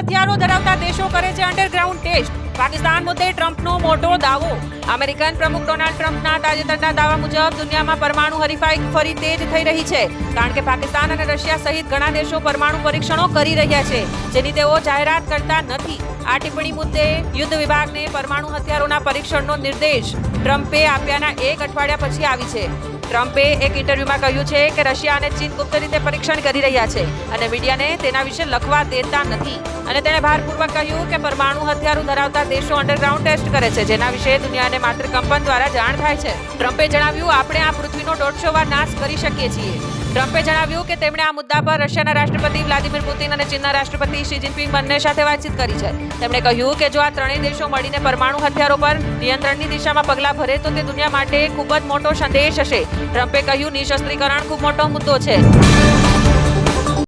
હથિયારો ધરાવતા દેશો કરે છે અંડરગ્રાઉન્ડ ટેસ્ટ. પાકિસ્તાન મુદ્દે ટ્રમ્પનો મોટો દાવો. અમેરિકન પ્રમુખ ડોનાલ્ડ ટ્રમ્પના તાજેતરના દાવા મુજબ દુનિયામાં પરમાણુ હરીફાઈ ફરી તેજ થઈ રહી છે, કારણ કે પાકિસ્તાન અને રશિયા સહિત ઘણા દેશો પરમાણુ પરીક્ષણો કરી રહ્યા છે, જેની તેઓ જાહેરાત કરતા નથી. આ ટિપ્પણી મુદ્દે યુદ્ધ વિભાગને પરમાણુ હથિયારોના પરીક્ષણનો નિર્દેશ ટ્રમ્પે આપ્યાના 1 અઠવાડિયા પછી આવી છે. ટ્રમ્પે એક ઇન્ટરવ્યુમાં કહ્યું છે કે રશિયા અને ચીન ગુપ્ત રીતે પરીક્ષણ કરી રહ્યા છે અને મીડિયાને તેના વિશે લખવા દેતા નથી. અને તેણે ભારપૂર્વક કહ્યું કે પરમાણુ હથિયારો ધરાવતા દેશો અંડરગ્રાઉન્ડ ટેસ્ટ કરે છે, જેના વિશે દુનિયાને માત્ર કંપન દ્વારા જાણ થાય છે. ટ્રમ્પે જણાવ્યું, આપણે આ પૃથ્વીનો 150 વાર નાશ કરી શકીએ છીએ. ટ્રમ્પે જણાવ્યું કે તેમણે આ મુદ્દા પર રશિયાના રાષ્ટ્રપતિ વ્લાદિમીર પુતિન અને ચીનના રાષ્ટ્રપતિ શી જિનપિંગ બંને સાથે વાતચીત કરી છે. તેમણે કહ્યું કે જો આ ત્રણેય દેશો મળીને પરમાણુ હથિયારો પર નિયંત્રણની દિશામાં પગલાં ભરે તો તે દુનિયા માટે ખૂબ જ મોટો સંદેશ હશે. ટ્રમ્પે કહ્યું, નિઃશસ્ત્રીકરણ ખૂબ મોટો મુદ્દો છે.